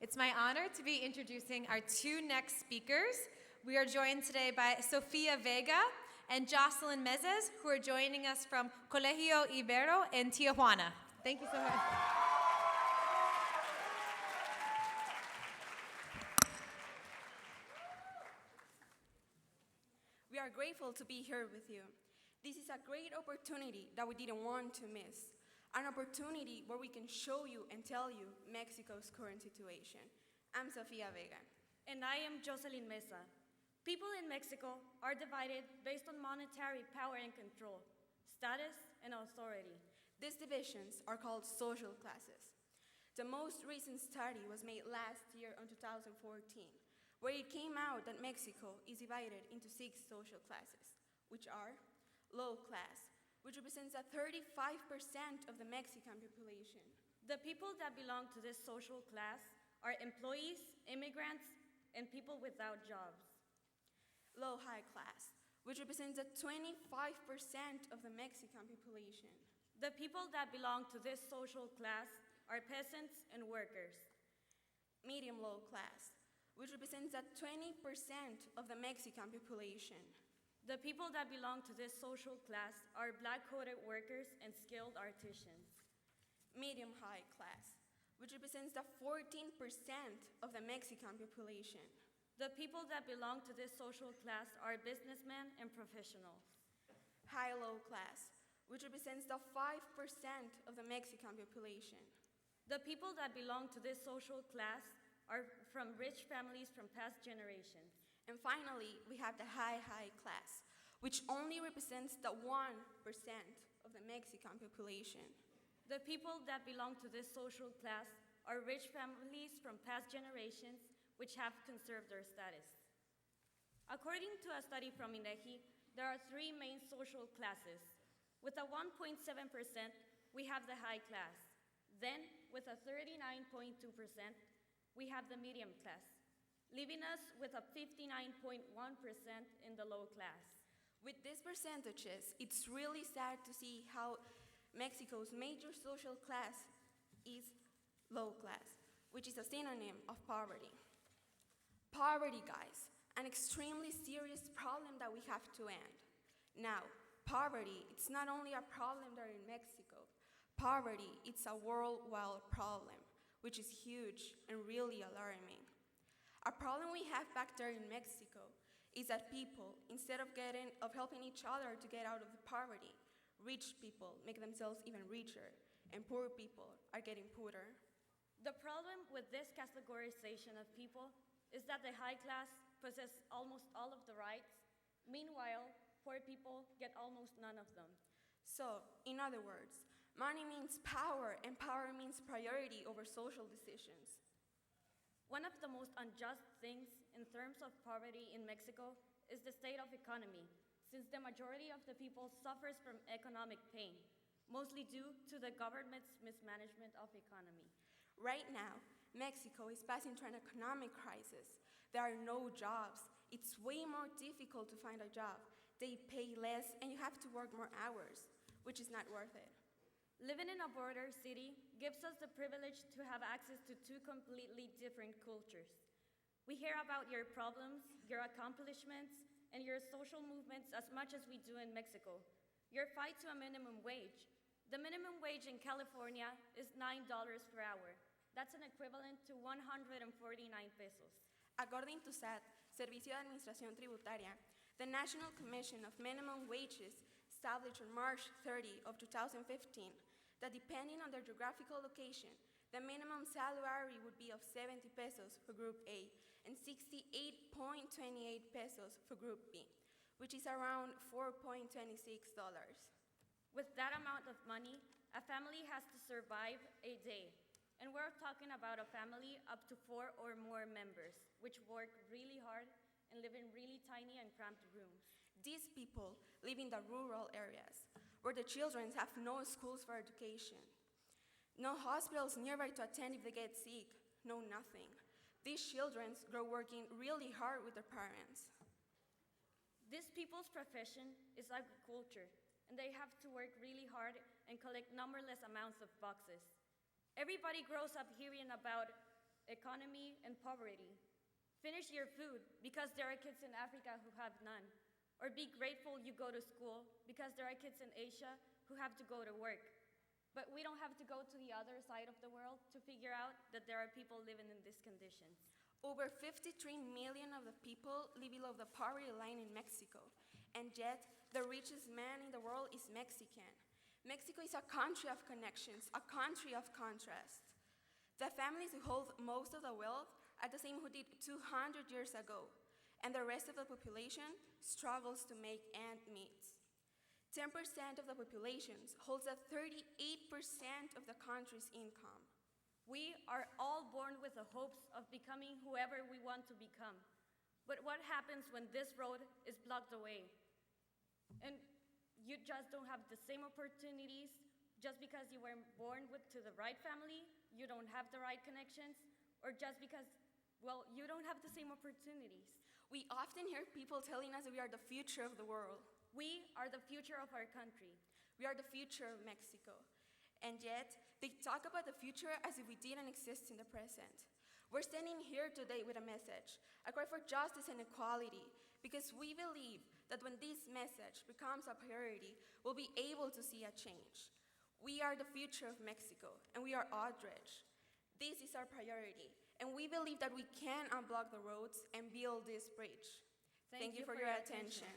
It's my honor to be introducing our two next speakers. We are joined today by Sofía Vega and Joselyn Mez, who are joining us from Colegio Ibero in Tijuana. Thank you so much. We are grateful to be here with you. This is a great opportunity that we didn't want to miss. An opportunity where we can show you and tell you Mexico's current situation. I'm Sofía Vega. And I am Joselyn Mez. People in Mexico are divided based on monetary power and control, status, and authority. These divisions are called social classes. The most recent study was made last year in 2014, where it came out that Mexico is divided into 6 social classes, which are low class, which represents 35% of the Mexican population. The people that belong to this social class are employees, immigrants, and people without jobs. Low-high class, which represents 25% of the Mexican population. The people that belong to this social class are peasants and workers. Medium-low class, which represents 20% of the Mexican population. The people that belong to this social class are black-coated workers and skilled artisans. Medium-high class, which represents 14% of the Mexican population. The people that belong to this social class are businessmen and professionals. High-low class, which represents 5% of the Mexican population. The people that belong to this social class are from rich families from past generations. And finally, we have the high class, which only represents 1% of the Mexican population. The people that belong to this social class are rich families from past generations which have conserved their status. According to a study from INEGI, there are 3 main social classes. With a 1.7%, we have the high class. Then, with a 39.2%, we have the medium class, leaving us with a 59.1% in the low class. With these percentages, it's really sad to see how Mexico's major social class is low class, which is a synonym of poverty. Poverty, guys, an extremely serious problem that we have to end. Now, poverty, it's not only a problem there in Mexico. Poverty, it's a worldwide problem, which is huge and really alarming. A problem we have back there in Mexico is that people, instead of helping each other to get out of the poverty, rich people make themselves even richer, and poor people are getting poorer. The problem with this categorization of people is that the high class possess almost all of the rights. Meanwhile, poor people get almost none of them. So, in other words, money means power, and power means priority over social decisions. One of the most unjust things in terms of poverty in Mexico is the state of economy, since the majority of the people suffers from economic pain, mostly due to the government's mismanagement of economy. Right now, Mexico is passing through an economic crisis. There are no jobs. It's way more difficult to find a job. They pay less, and you have to work more hours, which is not worth it. Living in a border city gives us the privilege to have access to 2 completely different cultures. We hear about your problems, your accomplishments, and your social movements as much as we do in Mexico. Your fight to a minimum wage. The minimum wage in California is $9 per hour. That's an equivalent to 149 pesos. According to SAT, Servicio de Administración Tributaria, the National Commission of Minimum Wages established on March 30 of 2015 that depending on their geographical location, the minimum salary would be of 70 pesos for Group A and 68.28 pesos for Group B, which is around $4.26. With that amount of money, a family has to survive a day. And we're talking about a family up to 4 or more members, which work really hard and live in really tiny and cramped rooms. These people live in the rural areas, where the children have no schools for education, no hospitals nearby to attend if they get sick, no nothing. These children grow working really hard with their parents. These people's profession is agriculture, and they have to work really hard and collect numberless amounts of boxes. Everybody grows up hearing about economy, and poverty. Finish your food because there are kids in Africa who have none. Or be grateful you go to school because there are kids in Asia who have to go to work. But we don't have to go to the other side of the world to figure out that there are people living in these conditions. Over 53 million of the people live below the poverty line in Mexico, and yet the richest man in the world is Mexican. Mexico is a country of connections, a country of contrast. The families who hold most of the wealth are the same who did 200 years ago, and the rest of the population struggles to make ends meet. 10% of the population holds a 38% of the country's income. We are all born with the hopes of becoming whoever we want to become. But what happens when this road is blocked away? And you just don't have the same opportunities just because you were born to the right family, you don't have the right connections, or just because, well, you don't have the same opportunities. We often hear people telling us that we are the future of the world. We are the future of our country. We are the future of Mexico. And yet, they talk about the future as if we didn't exist in the present. We're standing here today with a message, a cry for justice and equality, because we believe that when this message becomes a priority, we'll be able to see a change. We are the future of Mexico, and we are outraged. This is our priority, and we believe that we can unblock the roads and build this bridge. Thank you for your attention.